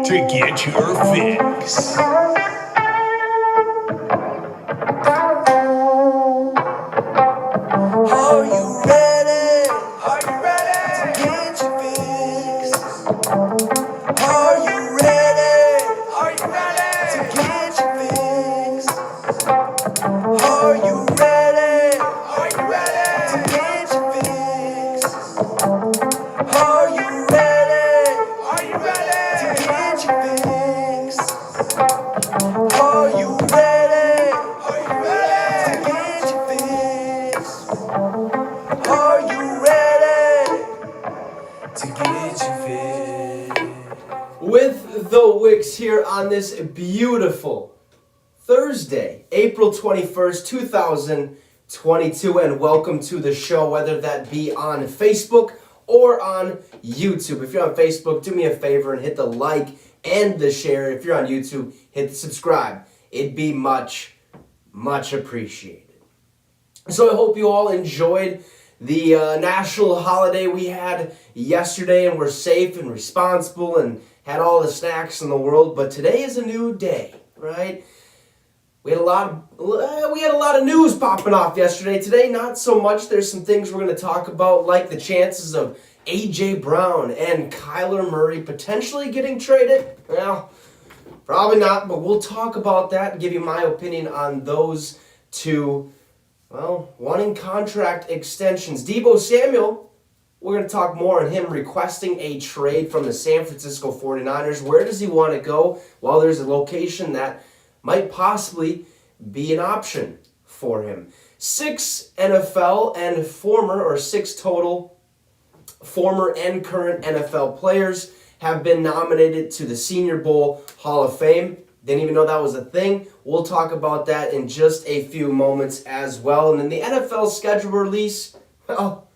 to get your fix. Are you ready? Are you ready to get your fix? Are you ready? Are you ready to get your fix? Are you ready? Are you ready to get your fix? Are you ready? Are you ready to get your fix? Are you ready? Are you ready to get your fix? Are you ready to get your fix? With the Wicks here on this beautiful Thursday, April 21st, 2022, and welcome to the show, whether that be on Facebook or on YouTube. If you're on Facebook, do me a favor and hit the like and the share. If you're on YouTube, hit the subscribe. It'd be much appreciated. So I hope you all enjoyed the national holiday we had yesterday and were safe and responsible and had all the snacks in the world. But today is a new day, right? We had a lot of news popping off yesterday. Today, not so much. There's some things we're going to talk about, like the chances of A.J. Brown and Kyler Murray potentially getting traded. Well, probably not, but we'll talk about that and give you my opinion on those two. Well, wanting contract extensions. Deebo Samuel, we're going to talk more on him requesting a trade from the San Francisco 49ers. Where does he want to go? Well, there's a location that might possibly be an option for him. Six total former and current NFL players have been nominated to the Senior Bowl Hall of Fame. Didn't even know that was a thing. We'll talk about that in just a few moments as well. And then the NFL schedule release, well,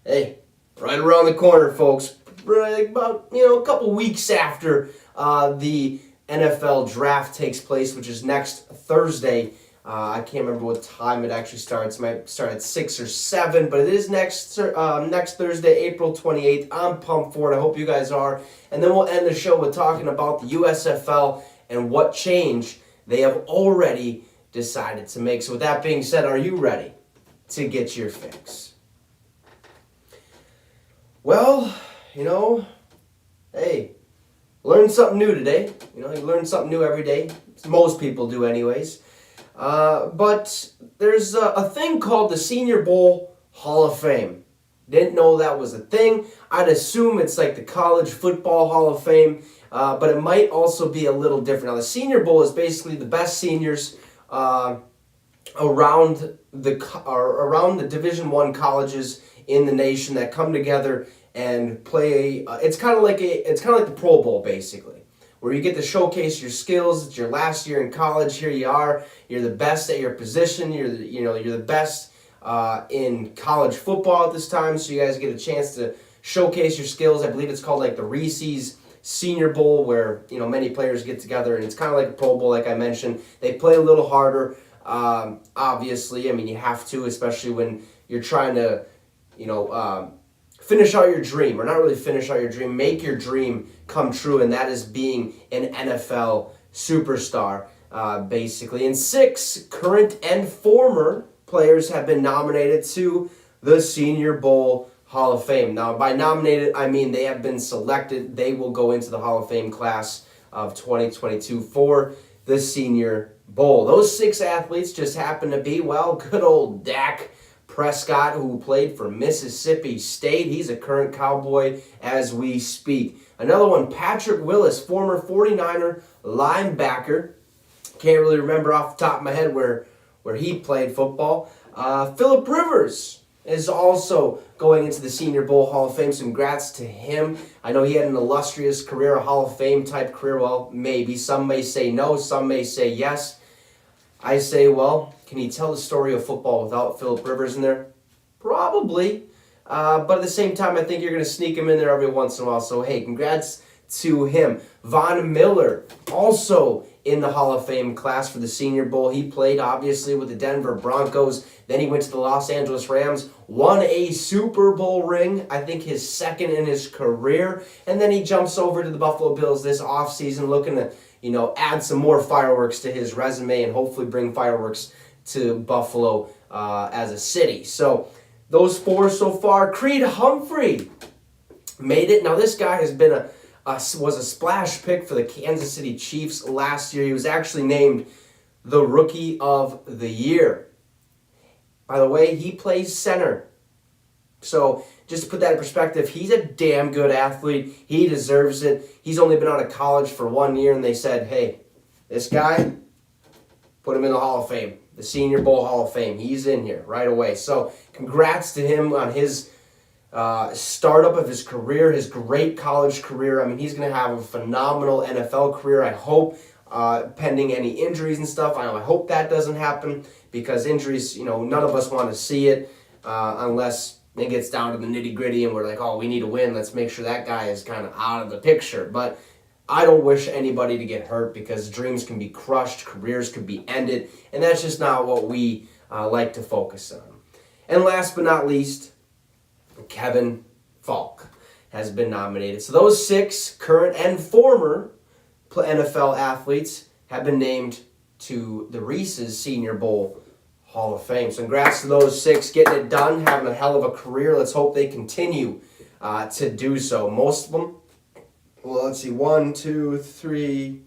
hey, right around the corner, folks. Right about, a couple weeks after the NFL draft takes place, which is next Thursday. I can't remember what time it actually starts. It might start at 6 or 7, but it is next Thursday, April 28th. I'm pumped for it. I hope you guys are. And then we'll end the show with talking about the USFL and what change they have already decided to make. So with that being said, are you ready to get your fix? Well, hey, learn something new today. You learn something new every day. Most people do anyways. But there's a thing called the Senior Bowl Hall of Fame. Didn't know that was a thing. I'd assume it's like the College Football Hall of Fame, but it might also be a little different. Now, the Senior Bowl is basically the best seniors around the Division I colleges in the nation that come together and play. It's kind of like the Pro Bowl, basically, where you get to showcase your skills. It's your last year in college. Here you are. You're the best at your position. You're the best in college football at this time. So you guys get a chance to showcase your skills. I believe it's called like the Reese's Senior Bowl, where many players get together, and it's kind of like a Pro Bowl, like I mentioned. They play a little harder, obviously. I mean, you have to, especially when you're trying to, finish out your dream, or not really finish out your dream, make your dream come true, and that is being an NFL superstar, basically. And 6 current and former players have been nominated to the Senior Bowl Hall of Fame. Now, by nominated, I mean they have been selected. They will go into the Hall of Fame class of 2022 for the Senior Bowl. Those 6 athletes just happen to be, well, good old Dak Prescott, who played for Mississippi State. He's a current Cowboy as we speak. Another one, Patrick Willis, former 49er linebacker. Can't really remember off the top of my head where he played football. Phillip Rivers is also going into the Senior Bowl Hall of Fame. So congrats to him. I know he had an illustrious career, a Hall of Fame type career. Well, maybe. Some may say no, some may say yes. I say, well, can you tell the story of football without Phillip Rivers in there? Probably. But at the same time, I think you're going to sneak him in there every once in a while. So, hey, congrats to him. Von Miller, also in the Hall of Fame class for the Senior Bowl. He played, obviously, with the Denver Broncos. Then he went to the Los Angeles Rams, won a Super Bowl ring, I think his second in his career. And then he jumps over to the Buffalo Bills this offseason looking to, add some more fireworks to his resume and hopefully bring fireworks to Buffalo as a city. So those four so far. Creed Humphrey made it. Now this guy has been was a splash pick for the Kansas City Chiefs last year. He was actually named the Rookie of the Year. By the way, he plays center. So just to put that in perspective, he's a damn good athlete. He deserves it. He's only been out of college for 1 year, and they said, hey, this guy, put him in the Hall of Fame, the Senior Bowl Hall of Fame. He's in here right away. So congrats to him on his startup of his career, his great college career. I mean, he's going to have a phenomenal NFL career, I hope, pending any injuries and stuff. I hope that doesn't happen because injuries, none of us want to see it unless it gets down to the nitty-gritty and we're like, oh, we need to win. Let's make sure that guy is kind of out of the picture. But I don't wish anybody to get hurt because dreams can be crushed, careers can be ended, and that's just not what we like to focus on. And last but not least, Kevin Falk has been nominated. So those 6 current and former NFL athletes have been named to the Reese's Senior Bowl Hall of Fame. So congrats to those 6 getting it done, having a hell of a career. Let's hope they continue to do so. Most of them, well, let's see, 1, 2, 3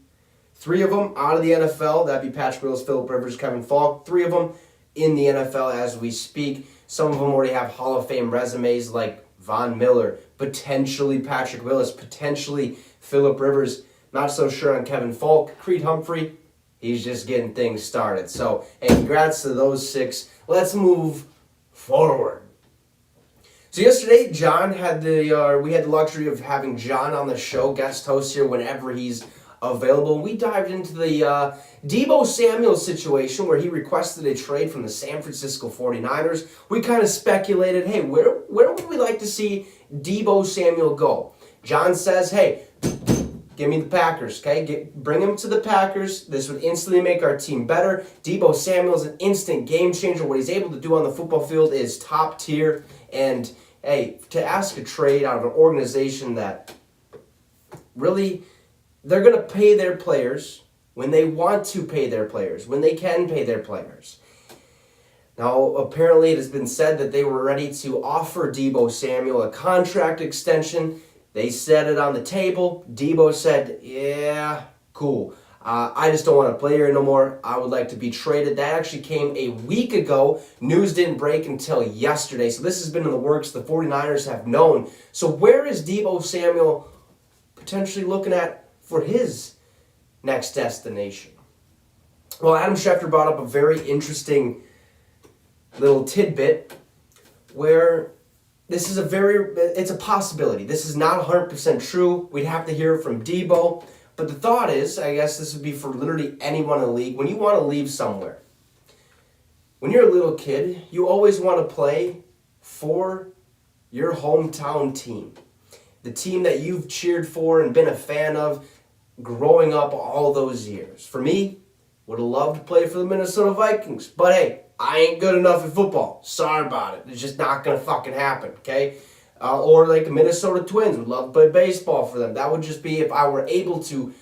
of them out of the NFL. That'd be Patrick Willis, Phillip Rivers, Kevin Falk. 3 of them in the NFL as we speak. Some of them already have Hall of Fame resumes like Von Miller, potentially Patrick Willis, potentially Phillip Rivers. Not so sure on Kevin Falk. Creed Humphrey, he's just getting things started. So, hey, congrats to those 6. Let's move forward. So yesterday, we had the luxury of having John on the show, guest host here whenever he's available. We dived into the Deebo Samuel situation where he requested a trade from the San Francisco 49ers. We kind of speculated, hey, where would we like to see Deebo Samuel go? John says, hey, give me the Packers, okay? Bring him to the Packers. This would instantly make our team better. Deebo Samuel's an instant game changer. What he's able to do on the football field is top tier. And, hey, to ask a trade out of an organization that really, they're going to pay their players when they want to pay their players, when they can pay their players. Now, apparently it has been said that they were ready to offer Deebo Samuel a contract extension. They set it on the table. Deebo said, yeah, cool. I just don't want to play here no more. I would like to be traded. That actually came a week ago. News didn't break until yesterday. So this has been in the works. The 49ers have known. So where is Deebo Samuel potentially looking at for his next destination? Well, Adam Schefter brought up a very interesting little tidbit where it's a possibility. This is not 100% true. We'd have to hear from Deebo. But the thought is, I guess this would be for literally anyone in the league. When you want to leave somewhere, when you're a little kid, you always want to play for your hometown team. The team that you've cheered for and been a fan of growing up all those years. For me, would have loved to play for the Minnesota Vikings. But hey, I ain't good enough at football. Sorry about it. It's just not going to fucking happen, okay? Or like the Minnesota Twins. Would love to play baseball for them. That would just be if I were able to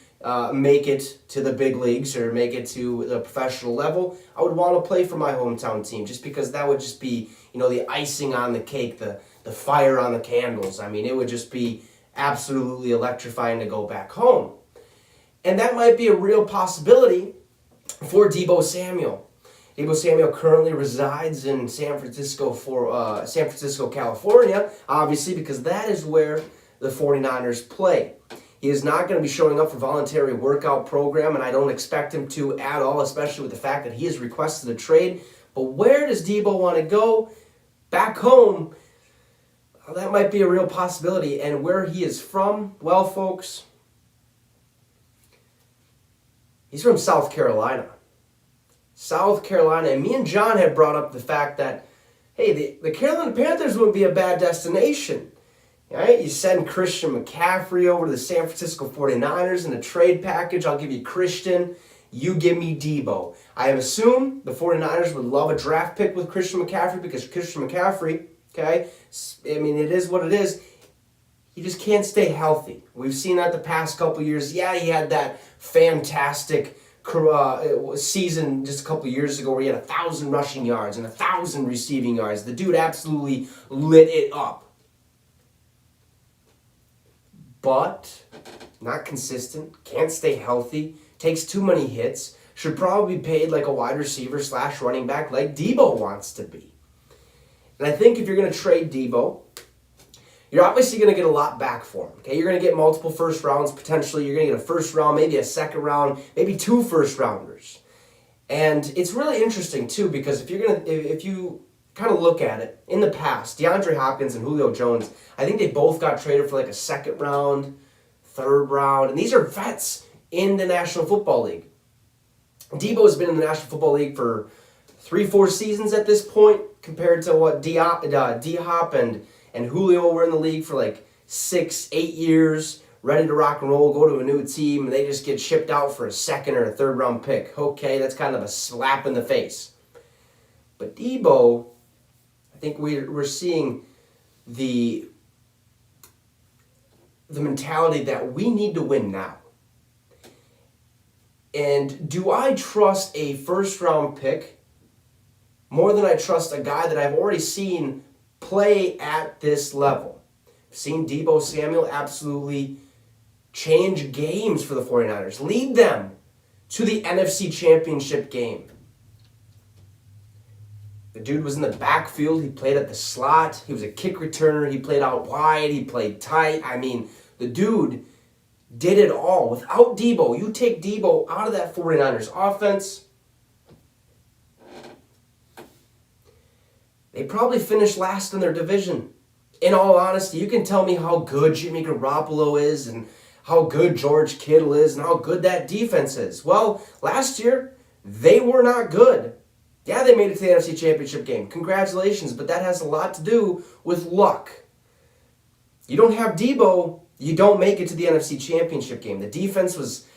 make it to the big leagues or make it to the professional level. I would want to play for my hometown team just because that would just be, the icing on the cake, the fire on the candles. I mean, it would just be absolutely electrifying to go back home. And that might be a real possibility for Deebo Samuel. Deebo Samuel currently resides in San Francisco, California, obviously, because that is where the 49ers play. He is not going to be showing up for voluntary workout program, and I don't expect him to at all, especially with the fact that he has requested a trade. But where does Deebo want to go? Back home, that might be a real possibility. And where he is from, well, folks, he's from South Carolina. South Carolina. And me and John had brought up the fact that, hey, the Carolina Panthers wouldn't be a bad destination. All right, you send Christian McCaffrey over to the San Francisco 49ers in a trade package. I'll give you Christian. You give me Deebo. I assume the 49ers would love a draft pick with Christian McCaffrey because Christian McCaffrey, okay, I mean, it is what it is. He just can't stay healthy. We've seen that the past couple years. Yeah, he had that fantastic season just a couple years ago where he had 1,000 rushing yards and 1,000 receiving yards. The dude absolutely lit it up. But not consistent, can't stay healthy, takes too many hits, should probably be paid like a wide receiver / running back like Deebo wants to be. And I think if you're going to trade Deebo, you're obviously going to get a lot back for him. Okay, you're going to get multiple first rounds potentially. You're going to get a first round, maybe a second round, maybe 2 first rounders. And it's really interesting too because if you kind of look at it, in the past, DeAndre Hopkins and Julio Jones, I think they both got traded for like a second round, third round, and these are vets in the National Football League. Deebo has been in the National Football League for 3-4 seasons at this point, compared to what D-Hop and Julio were in the league for like 6-8 years, ready to rock and roll, go to a new team, and they just get shipped out for a second or a third round pick. Okay, that's kind of a slap in the face. But Deebo, I think we're seeing the mentality that we need to win now. And do I trust a first round pick more than I trust a guy that I've already seen play at this level? I've seen Deebo Samuel absolutely change games for the 49ers, lead them to the NFC Championship game. The dude was in the backfield. He played at the slot. He was a kick returner. He played out wide. He played tight. I mean, the dude did it all. Without Deebo, you take Deebo out of that 49ers offense, they probably finished last in their division. In all honesty, you can tell me how good Jimmy Garoppolo is and how good George Kittle is and how good that defense is. Well, last year, they were not good. Yeah, they made it to the NFC Championship game. Congratulations, but that has a lot to do with luck. You don't have Deebo, you don't make it to the NFC Championship game. The defense was,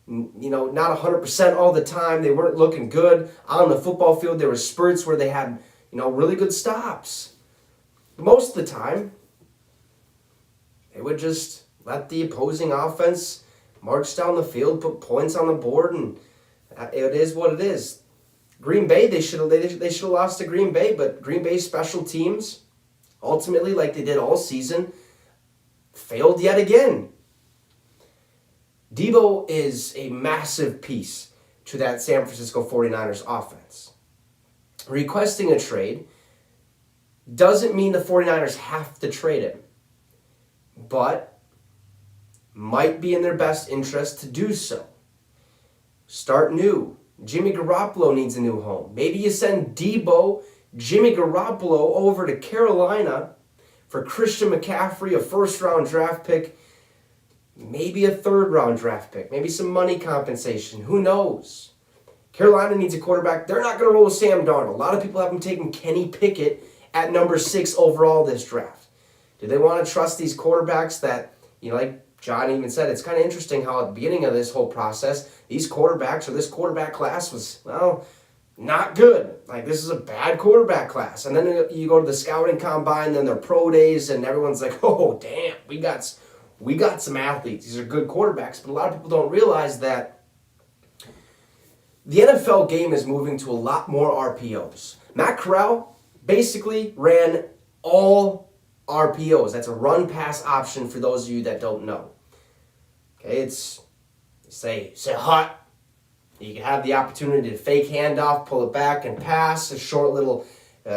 not 100% all the time. They weren't looking good. On the football field, there were spurts where they had, really good stops. Most of the time, they would just let the opposing offense march down the field, put points on the board, and it is what it is. Green Bay, they should have lost to Green Bay, but Green Bay's special teams, ultimately, like they did all season, failed yet again. Deebo is a massive piece to that San Francisco 49ers offense. Requesting a trade doesn't mean the 49ers have to trade him, but might be in their best interest to do so. Start new. Jimmy Garoppolo needs a new home. Maybe you send Deebo, Jimmy Garoppolo over to Carolina for Christian McCaffrey, a first-round draft pick, maybe a third-round draft pick, maybe some money compensation. Who knows? Carolina needs a quarterback. They're not going to roll with Sam Darnold. A lot of people have him taking Kenny Pickett at number 6 overall this draft. Do they want to trust these quarterbacks that, like John even said, it's kind of interesting how at the beginning of this whole process, these quarterbacks or this quarterback class was, not good. Like, this is a bad quarterback class. And then you go to the scouting combine, then their pro days, and everyone's like, oh, damn, we got some athletes. These are good quarterbacks. But a lot of people don't realize that the NFL game is moving to a lot more RPOs. Matt Corral basically ran all RPOs. That's a run-pass option for those of you that don't know. Okay, it's say hut. You can have the opportunity to fake handoff, pull it back, and pass a short little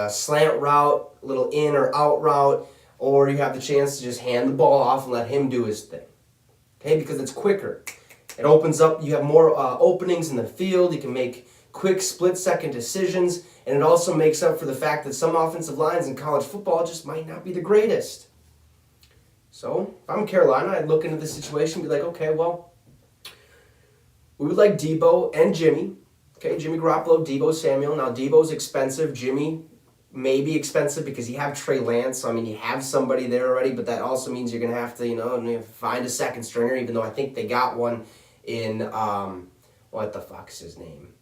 slant route, little in or out route, or you have the chance to just hand the ball off and let him do his thing. Okay, because it's quicker. It opens up, you have more openings in the field, you can make quick split-second decisions, and it also makes up for the fact that some offensive lines in college football just might not be the greatest. So, if I'm Carolina, I'd look into the situation and be like, okay, well, we would like Deebo and Jimmy. Okay, Jimmy Garoppolo, Deebo Samuel. Now, Deebo's expensive. Jimmy, maybe expensive because you have Trey Lance. So, I mean, you have somebody there already, but that also means you're going to have to, find a second stringer, even though I think they got one in, what the fuck's his name?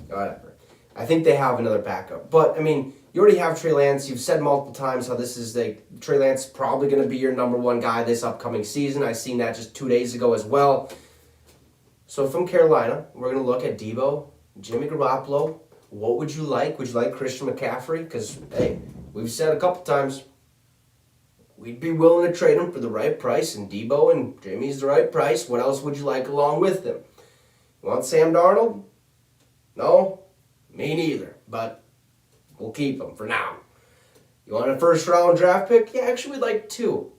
Whatever. I think they have another backup. But, I mean, you already have Trey Lance. You've said multiple times how this is Trey Lance is probably going to be your number one guy this upcoming season. I seen that just 2 days ago as well. So from Carolina, we're going to look at Deebo, Jimmy Garoppolo. What would you like? Would you like Christian McCaffrey? Because, hey, we've said a couple times, we'd be willing to trade him for the right price, and Deebo and Jimmy's the right price. What else would you like along with them? You want Sam Darnold? No? Me neither, but we'll keep him for now. You want a first-round draft pick? Yeah, actually, we'd like 2.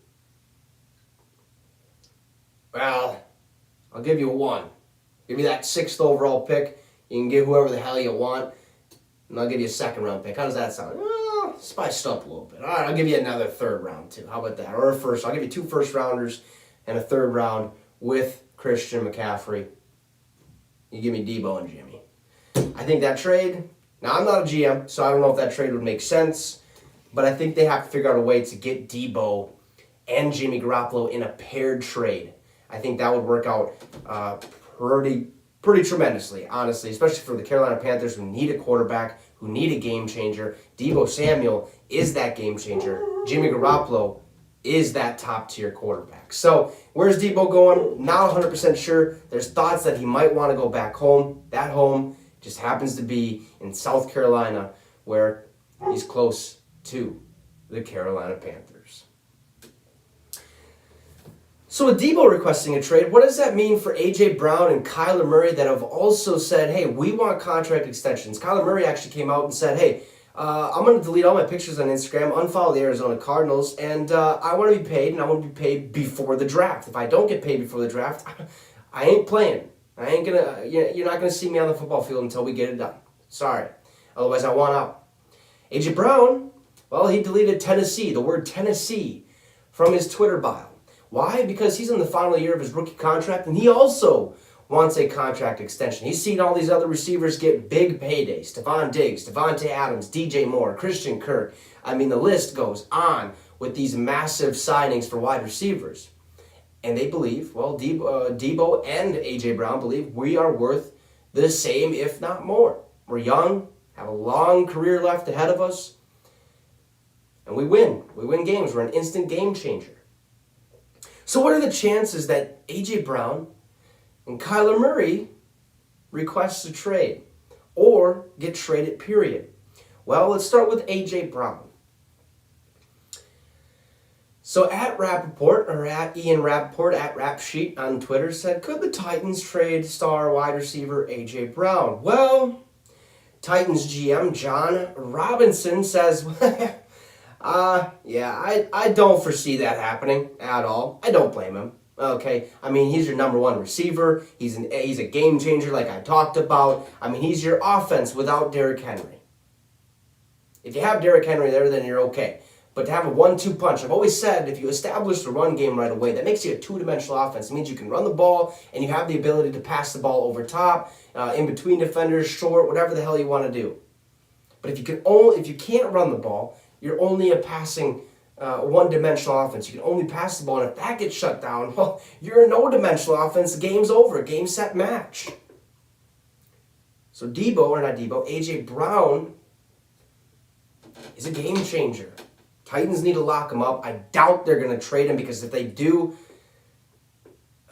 Well, I'll give you 1. Give me that 6th overall pick. You can give whoever the hell you want, and I'll give you a 2nd-round pick. How does that sound? Well, spiced up a little bit. All right, I'll give you another 3rd round, too. How about that? Or a first. I'll give you 2 first-rounders and a 3rd round with Christian McCaffrey. You give me Deebo and Jimmy. I think that trade, now I'm not a GM, so I don't know if that trade would make sense, but I think they have to figure out a way to get Deebo and Jimmy Garoppolo in a paired trade. I think that would work out pretty tremendously, honestly, especially for the Carolina Panthers who need a quarterback, who need a game changer. Deebo Samuel is that game changer. Jimmy Garoppolo is that top-tier quarterback. So where's Deebo going? Not 100% sure. There's thoughts that he might want to go back home. That home just happens to be in South Carolina, where he's close to the Carolina Panthers. So with Deebo requesting a trade, what does that mean for A.J. Brown and Kyler Murray that have also said, hey, we want contract extensions? Kyler Murray actually came out and said, hey, I'm going to delete all my pictures on Instagram, unfollow the Arizona Cardinals, and I want to be paid, and I want to be paid before the draft. If I don't get paid before the draft, I ain't playing. You're not gonna see me on the football field until we get it done. Sorry. Otherwise, I want out. A.J. Brown, well, he deleted Tennessee, the word Tennessee, from his Twitter bio. Why? Because he's in the final year of his rookie contract, and he also wants a contract extension. He's seen all these other receivers get big paydays. Stephon Diggs, Devontae Adams, DJ Moore, Christian Kirk. I mean, the list goes on with these massive signings for wide receivers. And they believe, well, Deebo and A.J. Brown believe we are worth the same, if not more. We're young, have a long career left ahead of us, and we win. We win games. We're an instant game changer. So what are the chances that A.J. Brown and Kyler Murray request a trade or get traded, period? Well, let's start with A.J. Brown. So at Rappaport, or at Ian Rappaport, at Rapsheet on Twitter, said, could the Titans trade star wide receiver A.J. Brown? Well, Titans GM John Robinson says, I don't foresee that happening at all. I don't blame him. Okay, I mean, he's your number 1 receiver. He's a game changer like I talked about. I mean, he's your offense without Derrick Henry. If you have Derrick Henry there, then you're okay. But to have a 1-2 punch, I've always said if you establish the run game right away, that makes you a 2-dimensional offense. It means you can run the ball and you have the ability to pass the ball over top, in between defenders, short, whatever the hell you want to do. But if you can't run the ball, you're only a passing 1-dimensional offense. You can only pass the ball, and if that gets shut down, well, you're a no-dimensional offense. The game's over. Game, set, match. So A.J. Brown is a game changer. Titans need to lock him up. I doubt they're going to trade him, because if they do,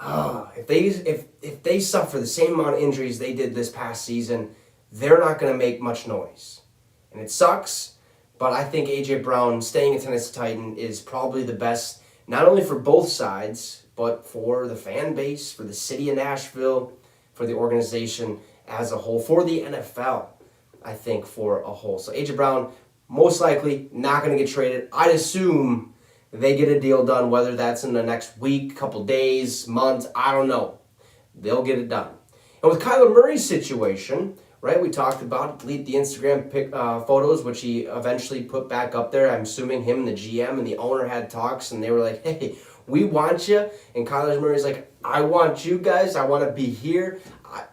if they suffer the same amount of injuries they did this past season, they're not going to make much noise. And it sucks, but I think A.J. Brown staying a Tennessee Titan is probably the best, not only for both sides, but for the fan base, for the city of Nashville, for the organization as a whole, for the NFL, I think, for a whole. So A.J. Brown, most likely not going to get traded. I'd assume they get a deal done, whether that's in the next week, couple days, months, I don't know. They'll get it done. And with Kyler Murray's situation, right, we talked about delete the Instagram photos, which he eventually put back up there. I'm assuming him and the GM and the owner had talks, and they were like, hey, we want you. And Kyler Murray's like, I want you guys. I want to be here. I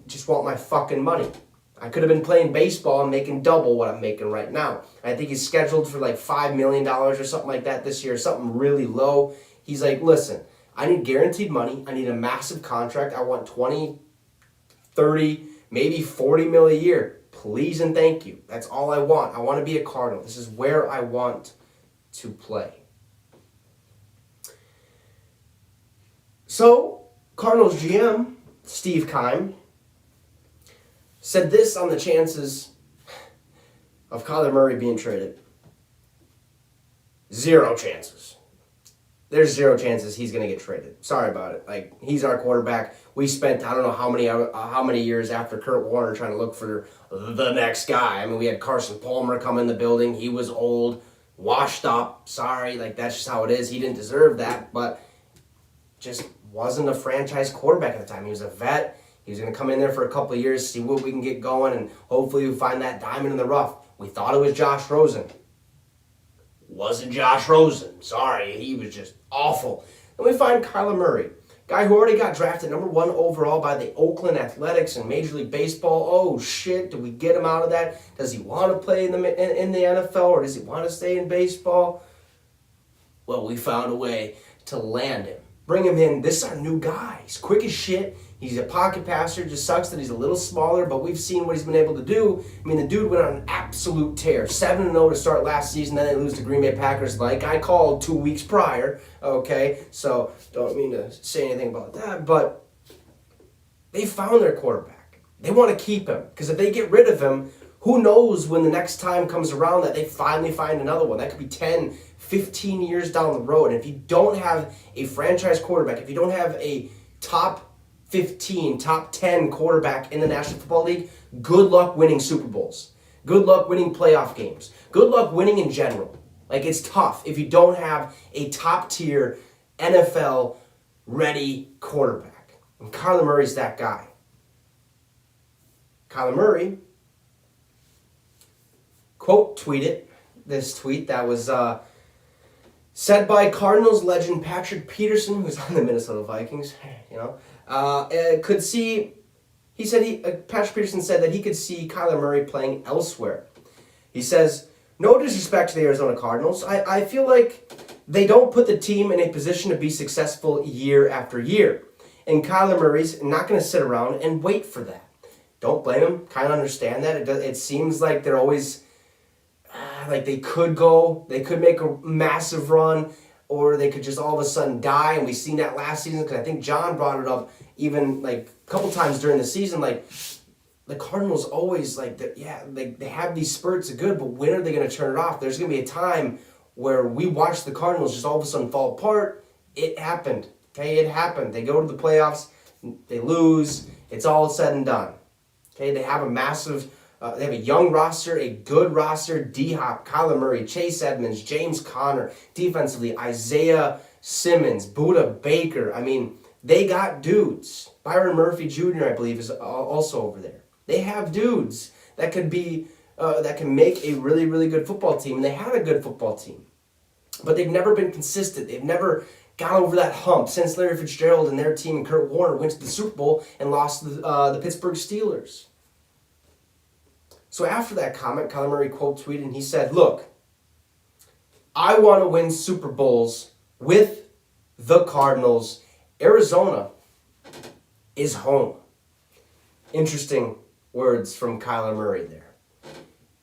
just want my fucking money. I could have been playing baseball and making double what I'm making right now. I think he's scheduled for like $5 million or something like that this year, something really low. He's like, listen, I need guaranteed money. I need a massive contract. I want 20, 30, maybe 40 mil a year. Please and thank you. That's all I want. I want to be a Cardinal. This is where I want to play. So, Cardinals GM, Steve Keim, said this on the chances of Kyler Murray being traded. 0 chances. There's 0 chances he's going to get traded. Sorry about it. Like, he's our quarterback. We spent, I don't know how many years after Kurt Warner trying to look for the next guy. I mean, we had Carson Palmer come in the building. He was old, washed up. Sorry, like, that's just how it is. He didn't deserve that, but just wasn't a franchise quarterback at the time. He was a vet. He was going to come in there for a couple of years, see what we can get going, and hopefully we find that diamond in the rough. We thought it was Josh Rosen. Wasn't Josh Rosen. Sorry, he was just awful. Then we find Kyler Murray, guy who already got drafted number 1 overall by the Oakland Athletics in Major League Baseball. Oh, shit, did we get him out of that? Does he want to play in the NFL, or does he want to stay in baseball? Well, we found a way to land him. Bring him in. This is our new guy. He's quick as shit. He's a pocket passer. Just sucks that he's a little smaller, but we've seen what he's been able to do. I mean, the dude went on an absolute tear. 7-0 to start last season. Then they lose to Green Bay Packers like I called 2 weeks prior. Okay, so don't mean to say anything about that, but they found their quarterback. They want to keep him, because if they get rid of him, who knows when the next time comes around that they finally find another one. That could be 10, 15 years down the road. And if you don't have a franchise quarterback, if you don't have a top 15, top 10 quarterback in the National Football League, good luck winning Super Bowls. Good luck winning playoff games. Good luck winning in general. Like, it's tough if you don't have a top-tier NFL-ready quarterback. And Kyler Murray's that guy. Kyler Murray quote tweeted this tweet that was said by Cardinals legend Patrick Peterson, who's on the Minnesota Vikings, could see, Patrick Peterson said that he could see Kyler Murray playing elsewhere. He says, no disrespect to the Arizona Cardinals, I feel like they don't put the team in a position to be successful year after year. And Kyler Murray's not going to sit around and wait for that. Don't blame him. Kind of understand that. It seems like they're always, like they could make a massive run, or they could just all of a sudden die. And we've seen that last season, because I think John brought it up even like a couple times during the season. Like, the Cardinals always, they have these spurts of good, but when are they going to turn it off? There's going to be a time where we watch the Cardinals just all of a sudden fall apart. It happened. Okay, it happened. They go to the playoffs, they lose, it's all said and done. Okay, they have a massive, they have a young roster, a good roster. D-Hop, Kyler Murray, Chase Edmonds, James Conner. Defensively, Isaiah Simmons, Budda Baker. I mean, they got dudes. Byron Murphy Jr., I believe, is also over there. They have dudes that could be, that can make a really, really good football team. And they have a good football team. But they've never been consistent. They've never got over that hump since Larry Fitzgerald and their team and Kurt Warner went to the Super Bowl and lost to the Pittsburgh Steelers. So after that comment, Kyler Murray quote tweeted, and he said, look, I want to win Super Bowls with the Cardinals. Arizona is home. Interesting words from Kyler Murray there.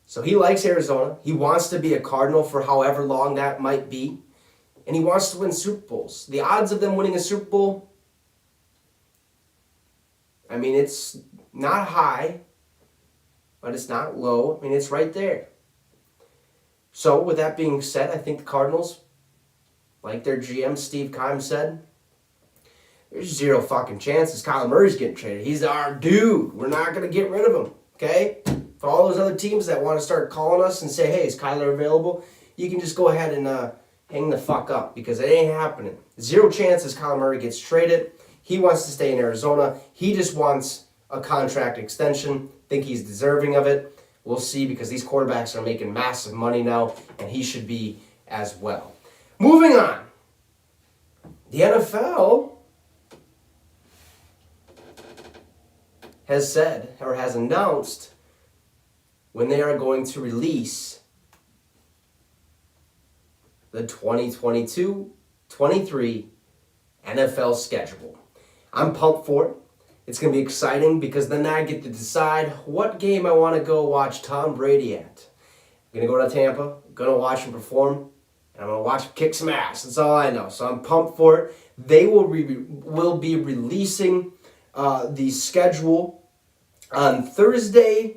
So he likes Arizona. He wants to be a Cardinal for however long that might be. And he wants to win Super Bowls. The odds of them winning a Super Bowl, I mean, it's not high, but it's not low. I mean, it's right there. So with that being said, I think the Cardinals, like their GM Steve Keim said, there's 0 fucking chances Kyler Murray's getting traded. He's our dude. We're not going to get rid of him, okay? For all those other teams that want to start calling us and say, hey, is Kyler available? You can just go ahead and hang the fuck up, because it ain't happening. 0 chances Kyler Murray gets traded. He wants to stay in Arizona. He just wants a contract extension. Think he's deserving of it. We'll see, because these quarterbacks are making massive money now, and he should be as well. Moving on. The NFL has said, or has announced, when they are going to release the 2022-23 NFL schedule. I'm pumped for it. It's going to be exciting because then I get to decide what game I want to go watch Tom Brady at. I'm going to go to Tampa, I'm going to watch him perform, and I'm going to watch him kick some ass. That's all I know. So I'm pumped for it. They will be releasing the schedule on Thursday,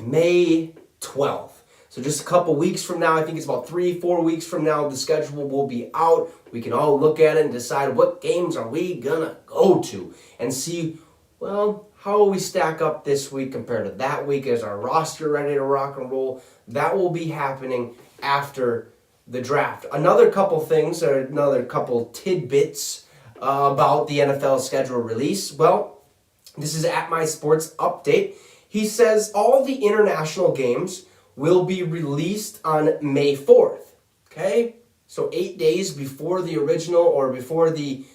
May 12th. So just a couple weeks from now, I think it's about 3-4 weeks from now, the schedule will be out. We can all look at it and decide what games are we gonna go to and see, well, how will we stack up this week compared to that week? Is our roster ready to rock and roll? That will be happening after the draft. Another couple things, or another couple tidbits about the NFL schedule release. Well, this is at my sports update. He says all the international games will be released on May 4th. Okay? So 8 days before the original or before the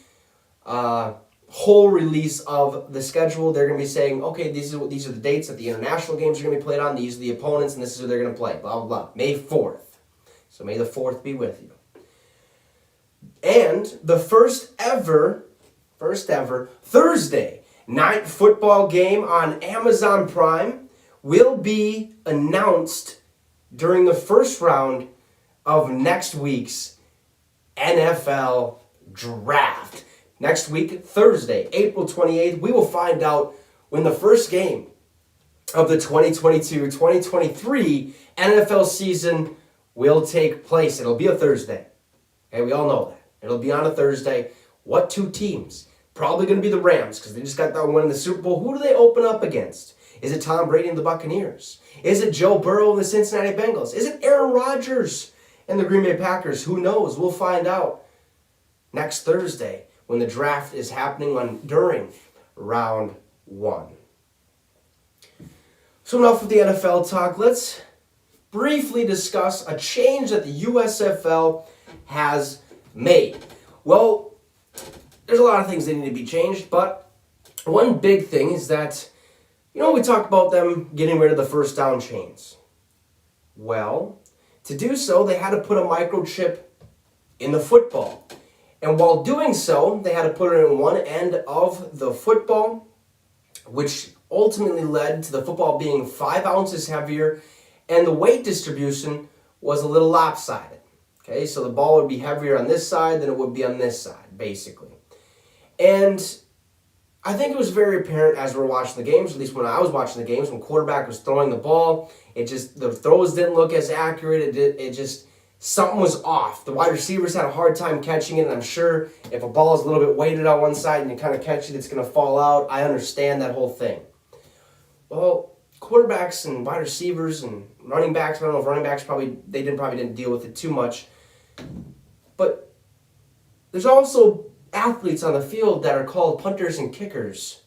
whole release of the schedule, they're going to be saying, okay, these are the dates that the international games are going to be played on. These are the opponents, and this is who they're going to play. Blah, blah, blah. May 4th. So may the 4th be with you. And the first ever Thursday night football game on Amazon Prime will be announced during the first round of next week's NFL draft. Next week, Thursday, April 28th, we will find out when the first game of the 2022-2023 NFL season will take place. It'll be a Thursday. Okay, we all know that. It'll be on a Thursday. What two teams? Probably going to be the Rams because they just got that one in the Super Bowl. Who do they open up against? Is it Tom Brady and the Buccaneers? Is it Joe Burrow and the Cincinnati Bengals? Is it Aaron Rodgers and the Green Bay Packers? Who knows? We'll find out next Thursday when the draft is happening during round 1. So enough with the NFL talk. Let's briefly discuss a change that the USFL has made. Well, there's a lot of things that need to be changed, but one big thing is that, we talked about them getting rid of the first down chains. Well, to do so, they had to put a microchip in the football. And while doing so, they had to put it in one end of the football, which ultimately led to the football being 5 ounces heavier, and the weight distribution was a little lopsided. Okay, so the ball would be heavier on this side than it would be on this side, basically. And I think it was very apparent as we were watching the games, at least when I was watching the games, when quarterback was throwing the ball, the throws didn't look as accurate. Something was off. The wide receivers had a hard time catching it, and I'm sure if a ball is a little bit weighted on one side and you kind of catch it, it's going to fall out. I understand that whole thing. Well, quarterbacks and wide receivers and running backs, I don't know if running backs probably didn't deal with it too much. But there's also athletes on the field that are called punters and kickers.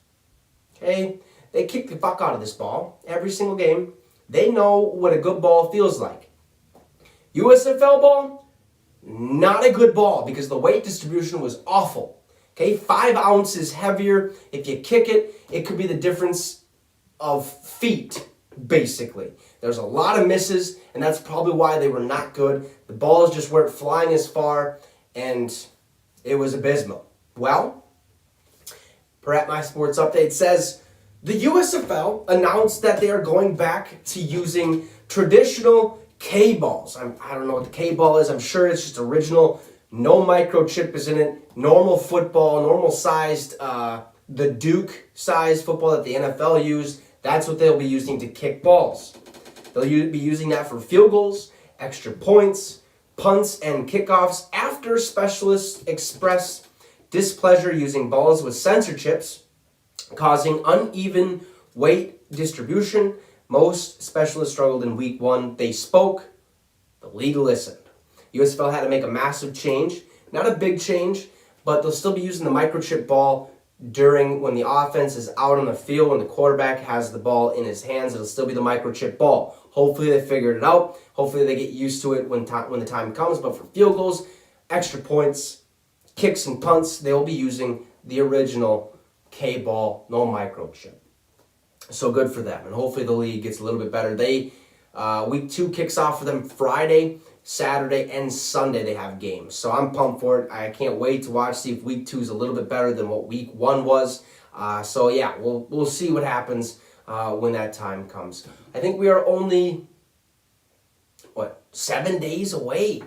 Okay? They kick the fuck out of this ball every single game. They know what a good ball feels like. USFL ball, not a good ball because the weight distribution was awful. Okay, 5 ounces heavier. If you kick it, it could be the difference of feet, basically. There's a lot of misses, and that's probably why they were not good. The balls just weren't flying as far, and it was abysmal. Well, per at my sports update says, the USFL announced that they are going back to using traditional K-balls. I don't know what the K-ball is. I'm sure it's just original. No microchip is in it. Normal football, normal sized, the Duke sized football that the NFL used. That's what they'll be using to kick balls. They'll be using that for field goals, extra points, punts, and kickoffs after specialists express displeasure using balls with sensor chips, causing uneven weight distribution. Most specialists struggled in week 1. They spoke. The league listened. USFL had to make a massive change. Not a big change, but they'll still be using the microchip ball when the offense is out on the field, when the quarterback has the ball in his hands. It'll still be the microchip ball. Hopefully they figured it out. Hopefully they get used to it when the time comes. But for field goals, extra points, kicks and punts, they will be using the original K-ball, no microchip. So good for them, and hopefully the league gets a little bit better. Week 2 kicks off for them Friday, Saturday, and Sunday. They have games, so I'm pumped for it. I can't wait to watch, see if week 2 is a little bit better than what week 1 was. So yeah, we'll see what happens when that time comes. I think we are only 7 days away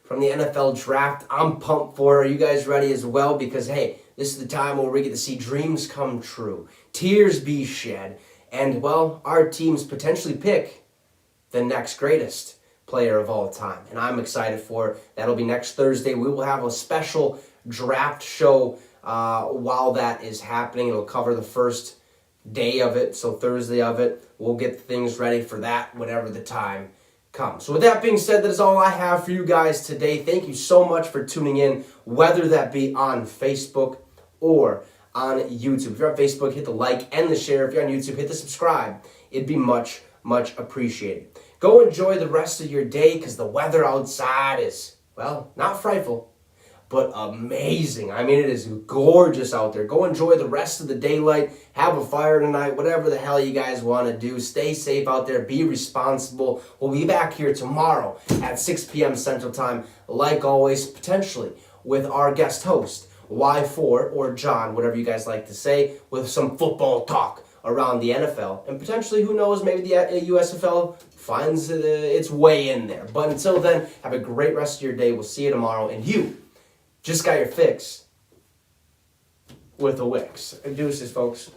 from the NFL draft. I'm pumped for it. Are you guys ready as well? Because hey, this is the time where we get to see dreams come true, tears be shed, and well, our teams potentially pick the next greatest player of all time. And I'm excited for it. That'll be next Thursday. We will have a special draft show while that is happening. It'll cover the first day of it, so Thursday of it. We'll get things ready for that whenever the time comes. So with that being said, that is all I have for you guys today. Thank you so much for tuning in, whether that be on Facebook or on YouTube. If you're on Facebook, hit the like and the share. If you're on YouTube, hit the subscribe. It'd be much, much appreciated. Go enjoy the rest of your day because the weather outside is, well, not frightful, but amazing. I mean, it is gorgeous out there. Go enjoy the rest of the daylight. Have a fire tonight. Whatever the hell you guys want to do. Stay safe out there. Be responsible. We'll be back here tomorrow at 6 p.m. Central Time, like always, potentially with our guest host, Y4 or John, whatever you guys like to say, with some football talk around the NFL. And potentially, who knows, maybe the USFL finds its way in there. But until then, have a great rest of your day. We'll see you tomorrow. And you just got your fix with a Wicks. Deuces, folks.